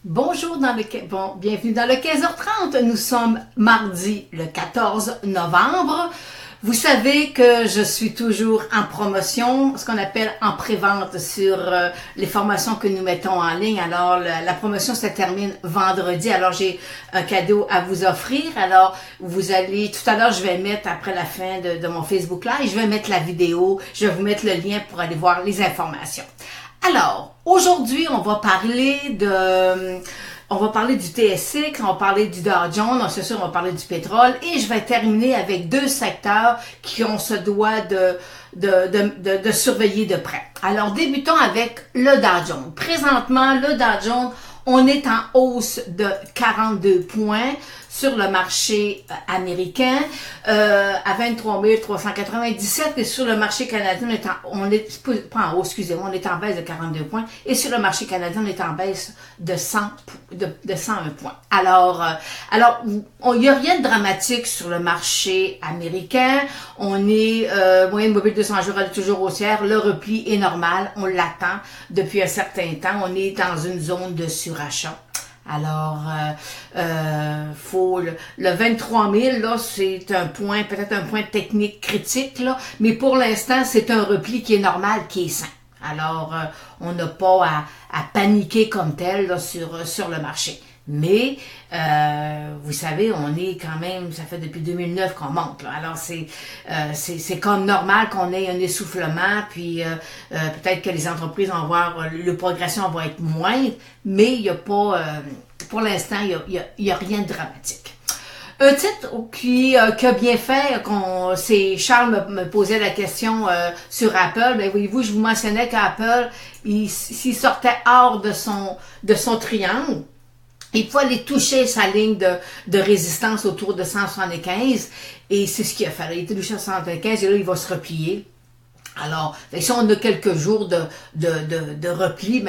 Bonjour, bienvenue dans le 15h30. Nous sommes mardi le 14 novembre. Vous savez que je suis toujours en promotion, ce qu'on appelle en pré-vente sur les formations que nous mettons en ligne. Alors, la promotion se termine vendredi. Alors, j'ai un cadeau à vous offrir. Alors, vous allez, tout à l'heure, je vais mettre, après la fin de mon Facebook Live, je vais mettre la vidéo, je vais vous mettre le lien pour aller voir les informations. Alors, aujourd'hui, on va parler du TSX, on va parler du Dow Jones, c'est sûr, on va parler du pétrole, et je vais terminer avec deux secteurs qu'on se doit de surveiller de près. Alors, débutons avec le Dow Jones. Présentement, le Dow Jones, on est en hausse de 42 points sur le marché américain à 23 397 et sur le marché canadien, on est en baisse de 42 points et sur le marché canadien, on est en baisse de 101 points. Alors, il n'y a rien de dramatique sur le marché américain. On est, moyenne mobile 200 jours, elle est toujours haussière. Le repli est normal. On l'attend depuis un certain temps. On est dans une zone de surachat. Alors, le 23 000, là, c'est un point, peut-être un point technique critique, là, mais pour l'instant, c'est un repli qui est normal, qui est sain. Alors, on n'a pas à paniquer comme tel, là, sur le marché. Mais, vous savez, on est quand même, ça fait depuis 2009 qu'on monte, là. Alors, c'est comme normal qu'on ait un essoufflement, puis peut-être que les entreprises vont voir, le progression va être moindre, mais il n'y a pas, pour l'instant, il y a rien de dramatique. Un titre qui a bien fait, c'est Charles me posait la question sur Apple. Ben voyez-vous, je vous mentionnais qu'Apple, s'il sortait hors de son triangle, il faut aller toucher sa ligne de résistance autour de 175 et c'est ce qu'il a fait. Il était touché à 175 et là, il va se replier. Alors, si on a quelques jours de repli,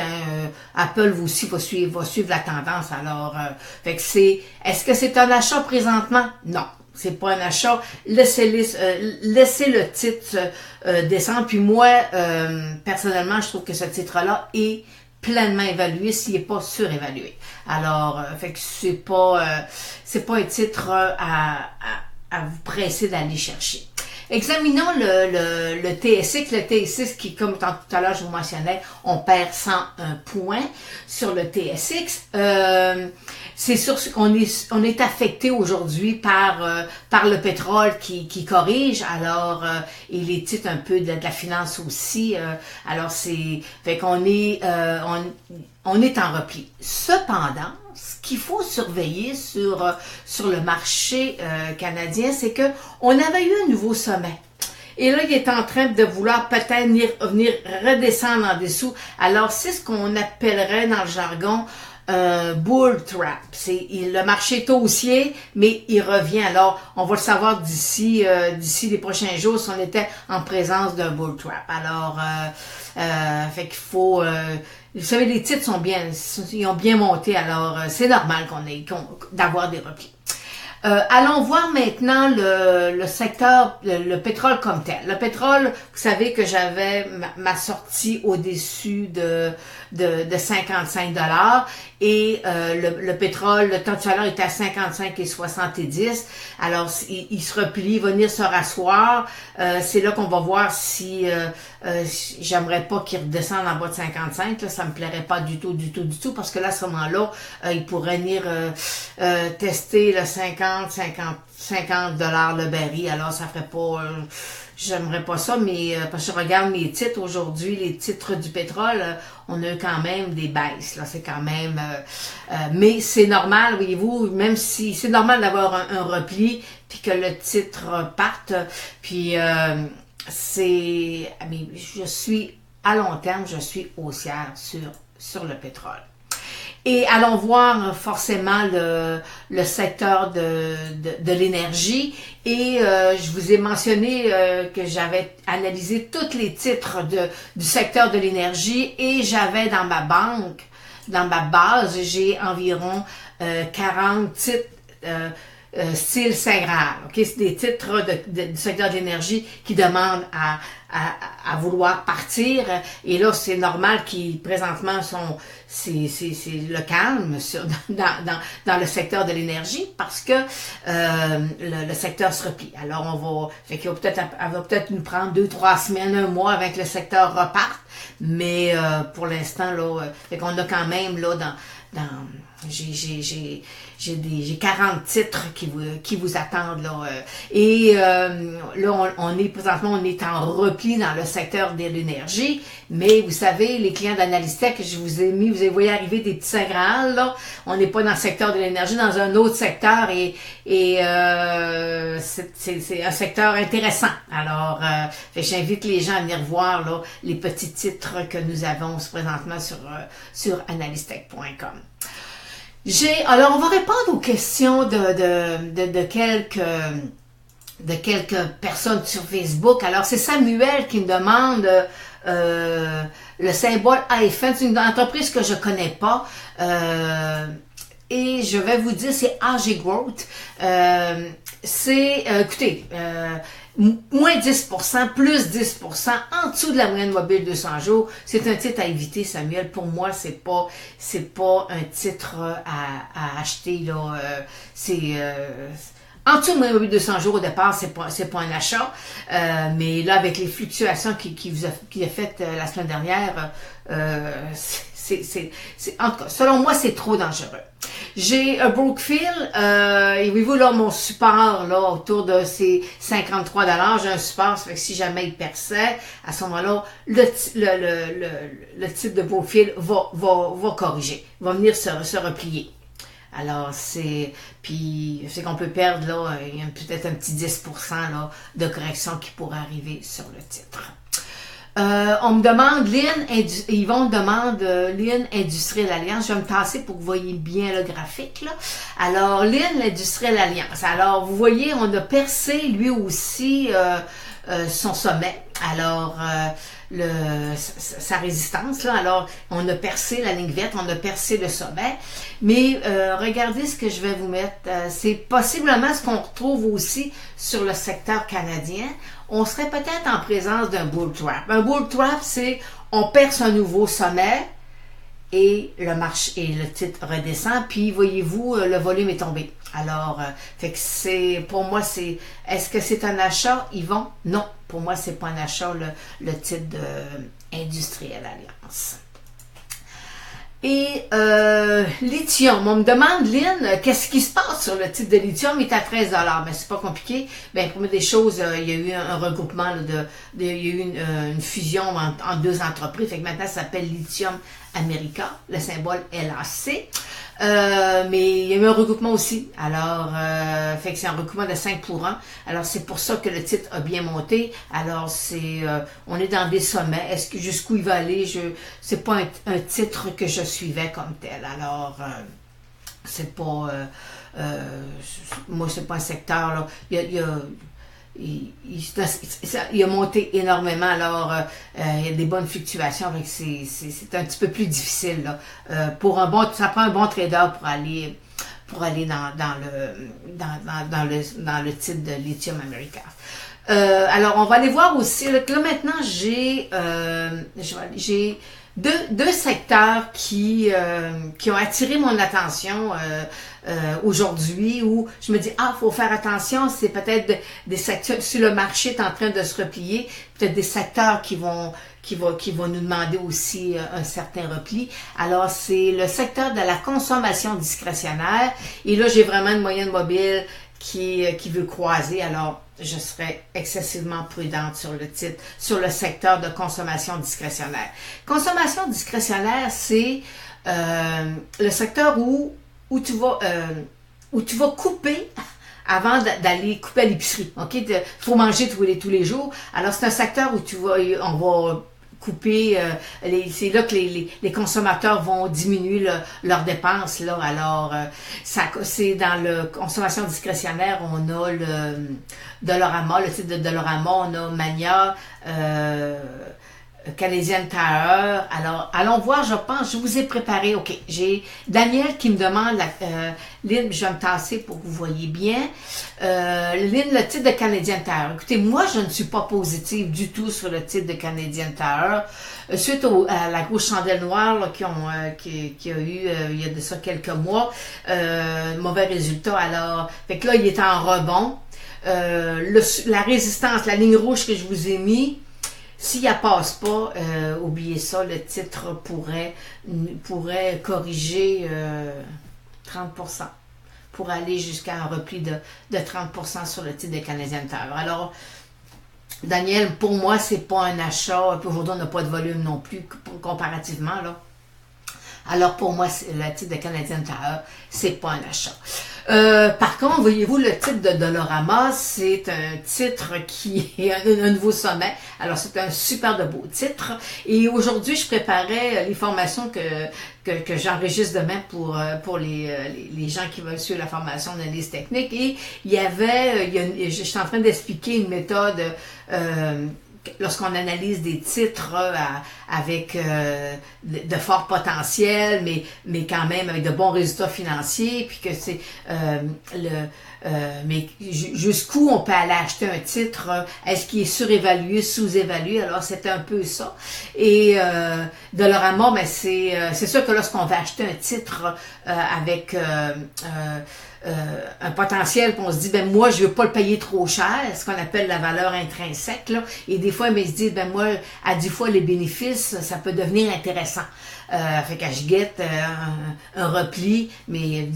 Apple aussi va suivre la tendance. Alors, est-ce que c'est un achat présentement? Non. C'est pas un achat. Laissez le titre descendre. Puis moi, personnellement, je trouve que ce titre-là est pleinement évalué s'il n'est pas surévalué. Alors, c'est pas un titre à vous presser d'aller chercher. Examinons le TSX. Le TSX qui, comme tout à l'heure je vous mentionnais, on perd 101 points sur le TSX. C'est sûr qu'on est affecté aujourd'hui par le pétrole qui corrige. Alors, et les titres un peu de la finance aussi. Alors on est en repli. Cependant, ce qu'il faut surveiller sur le marché canadien, c'est que on avait eu un nouveau sommet. Et là, il est en train de vouloir peut-être venir redescendre en dessous. Alors, c'est ce qu'on appellerait dans le jargon bull trap. Le marché est haussier, mais il revient. Alors, on va le savoir d'ici les prochains jours si on était en présence d'un bull trap. Alors, qu'il faut... vous savez, les titres ils ont bien monté, alors c'est normal d'avoir des replis. Allons voir maintenant le secteur, le pétrole comme tel. Le pétrole, vous savez que j'avais ma sortie au-dessus de 55 $ et le pétrole, le temps de chaleur était à 55,70. Alors, il se replie, il va venir se rasseoir. C'est là qu'on va voir si j'aimerais pas qu'il redescende en bas de 55. Là, ça me plairait pas du tout, parce que là, à ce moment-là, il pourrait venir tester le 50 $, le baril. Alors, ça ferait pas... j'aimerais pas ça, mais parce que je regarde mes titres aujourd'hui, les titres du pétrole, on a quand même des baisses. Là, c'est quand même... mais c'est normal, voyez-vous, même si c'est normal d'avoir un repli, puis que le titre parte, puis je suis, à long terme, je suis haussière sur le pétrole. Et allons voir forcément le secteur de l'énergie. Et je vous ai mentionné que j'avais analysé tous les titres du secteur de l'énergie et j'avais dans ma base, j'ai environ 40 titres style Saint-Graal. Okay? C'est des titres du secteur de l'énergie qui demandent à vouloir partir. Et là, c'est normal qu'ils, présentement, c'est le calme dans le secteur de l'énergie parce que le secteur se replie. Alors, elle va peut-être nous prendre 2-3 semaines, un mois avant que le secteur reparte. Mais pour l'instant, là, fait qu'on a quand même, là, j'ai 40 titres qui vous attendent là. Et là, présentement, on est en repli dans le secteur de l'énergie, mais vous savez, les clients d'Analystech, je vous ai mis, vous avez voyé arriver des petits Saint-Graal, là. On n'est pas dans le secteur de l'énergie, dans un autre secteur, et c'est un secteur intéressant. Alors, j'invite les gens à venir voir là, les petits titres que nous avons présentement sur analystech.com. Alors, on va répondre aux questions de quelques personnes sur Facebook. Alors, c'est Samuel qui me demande le symbole iPhone. C'est une entreprise que je connais pas. Et je vais vous dire, c'est AG Growth. Écoutez, moins 10%, plus 10%, en dessous de la moyenne mobile 200 jours, c'est un titre à éviter, Samuel. Pour moi, c'est pas un titre à acheter, là. En dessous de moyenne mobile 200 jours, au départ, c'est pas un achat. Mais là, avec les fluctuations qu'il a faites la semaine dernière, en tout cas, selon moi, c'est trop dangereux. J'ai Brookfield, et voyez-vous là, mon support là, autour de ces 53$, j'ai un support, ça fait que si jamais il perçait, à ce moment-là, le titre de Brookfield va corriger, va venir se replier. Alors, c'est qu'on peut perdre là, peut-être un petit 10% là, de correction qui pourrait arriver sur le titre. On me demande, Yvon demande Lynn Industrielle Alliance. Je vais me tasser pour que vous voyez bien le graphique, là. Alors, Lynn Industrielle Alliance. Alors, vous voyez, on a percé lui aussi son sommet. Alors, sa résistance, là. Alors, on a percé la ligne verte, on a percé le sommet. Mais regardez ce que je vais vous mettre. C'est possiblement ce qu'on retrouve aussi sur le secteur canadien. On serait peut-être en présence d'un bull trap. Un bull trap, c'est on perce un nouveau sommet et le titre redescend. Puis voyez-vous, le volume est tombé. Alors, fait que pour moi, est-ce que c'est un achat, Yvon? Non, pour moi, c'est pas un achat, le titre de Industrielle Alliance. Et lithium, on me demande, Lynn, qu'est-ce qui se passe sur le titre de lithium? Il est à 13$, mais c'est pas compliqué. Ben, pour des choses, il y a eu un regroupement, il y a eu une fusion entre deux entreprises. Fait que maintenant, ça s'appelle Lithium America, le symbole LAC. Mais il y a eu un regroupement aussi. Alors, fait que c'est un regroupement de 5 pour 1. Alors, c'est pour ça que le titre a bien monté. Alors, on est dans des sommets. Est-ce que jusqu'où il va aller? C'est pas un titre que je suivais comme tel. Alors, c'est pas, moi, c'est pas un secteur, là. Il a monté énormément, alors il y a des bonnes fluctuations, donc c'est un petit peu plus difficile là. Ça prend un bon trader pour aller dans le titre de Lithium America. Alors on va aller voir aussi là maintenant j'ai deux secteurs qui ont attiré mon attention aujourd'hui, où je me dis, faut faire attention, c'est peut-être des secteurs, si le marché est en train de se replier, peut-être des secteurs qui vont nous demander aussi un certain repli. Alors, c'est le secteur de la consommation discrétionnaire, et là, j'ai vraiment une moyenne mobile qui veut croiser, alors je serais excessivement prudente sur le titre, sur le secteur de consommation discrétionnaire. Consommation discrétionnaire, c'est le secteur où tu vas couper avant d'aller couper à l'épicerie. OK? Faut manger tous les jours. Alors, c'est un secteur où on va couper, c'est là que les consommateurs vont diminuer leurs dépenses, là. Alors, c'est dans la consommation discrétionnaire, on a le Dollarama, le titre de Dollarama, on a Mania, Canadian Tire. Alors, allons voir, je pense, je vous ai préparé. OK, j'ai Daniel qui me demande, Lynn, je vais me tasser pour que vous voyez bien. Lynn, le titre de Canadian Tire. Écoutez, moi, je ne suis pas positive du tout sur le titre de Canadian Tire. Suite à la grosse chandelle noire là, qui a eu il y a de ça quelques mois, mauvais résultat. Alors, fait que là, il est en rebond. La résistance, la ligne rouge que je vous ai mis, s'il ne passe pas, oubliez ça, le titre pourrait corriger 30%, pour aller jusqu'à un repli de 30% sur le titre de Canadian Tire. Alors, Daniel, pour moi, c'est pas un achat. Puis aujourd'hui, on n'a pas de volume non plus, comparativement, là. Alors, pour moi, le titre de Canadian Tire, c'est pas un achat. Par contre, voyez-vous, le titre de Dollarama, c'est un titre qui est un nouveau sommet. Alors, c'est un super de beau titre. Et aujourd'hui, je préparais les formations que j'enregistre demain pour les gens qui veulent suivre la formation d'analyse technique. Et je suis en train d'expliquer une méthode lorsqu'on analyse des titres avec de forts potentiels, mais quand même avec de bons résultats financiers, puis que c'est mais jusqu'où on peut aller acheter un titre, est-ce qu'il est surévalué, sous-évalué, alors c'est un peu ça. Et Dollarama, ben c'est sûr que lorsqu'on va acheter un titre avec un potentiel, puis on se dit, ben moi, je veux pas le payer trop cher, ce qu'on appelle la valeur intrinsèque, là. Et des fois, mais se dit, ben moi, à 10 fois les bénéfices, ça peut devenir intéressant. Fait que je guette un repli, mais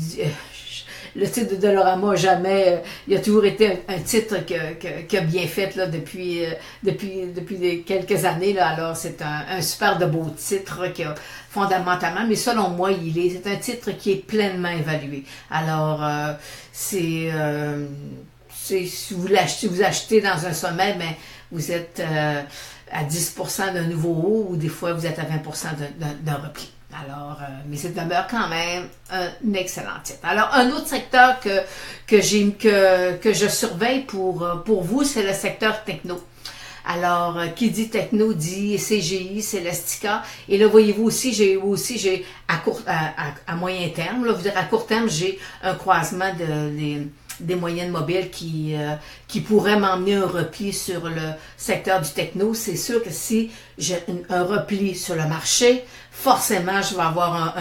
le titre de Dollarama, jamais, il a toujours été un titre qui a bien fait là, depuis quelques années. Là. Alors, c'est un super de beau titre qui a fondamentalement, mais selon moi, c'est un titre qui est pleinement évalué. Alors, si vous achetez dans un sommet, ben, vous êtes à 10% d'un nouveau haut ou des fois vous êtes à 20% d'un repli. Alors, mais ça demeure quand même un excellent titre. Alors, un autre secteur que je surveille pour vous, c'est le secteur techno. Alors, qui dit techno dit CGI, Celestica. Et là, voyez-vous aussi, j'ai à moyen terme, là, vous dire à court terme, j'ai un croisement des moyennes mobiles qui pourraient m'emmener un repli sur le secteur du techno. C'est sûr que si j'ai un repli sur le marché, forcément, je vais avoir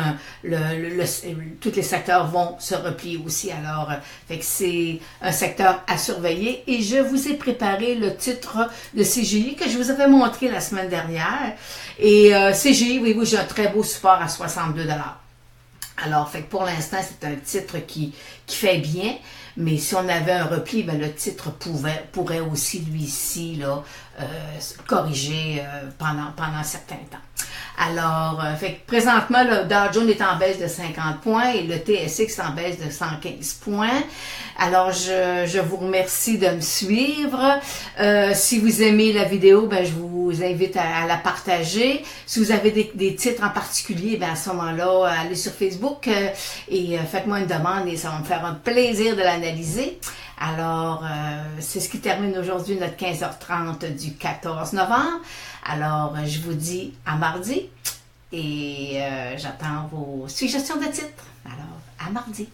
tous les secteurs vont se replier aussi. Alors, fait que c'est un secteur à surveiller. Et je vous ai préparé le titre de CGI que je vous avais montré la semaine dernière. Et CGI, voyez-vous, j'ai un très beau support à 62 $. Alors, fait que pour l'instant, c'est un titre qui fait bien. Mais si on avait un repli, ben, le titre pourrait aussi, lui-ci, là, corriger pendant un certain temps. Alors, fait que présentement, le Dow Jones est en baisse de 50 points et le TSX est en baisse de 115 points. Alors, je vous remercie de me suivre. Si vous aimez la vidéo, ben, je vous invite à la partager. Si vous avez des titres en particulier, ben, à ce moment-là, allez sur Facebook et faites-moi une demande et ça va me faire un plaisir de l'analyser. Alors, c'est ce qui termine aujourd'hui notre 15h30 du 14 novembre. Alors, je vous dis à mardi et j'attends vos suggestions de titres. Alors, à mardi.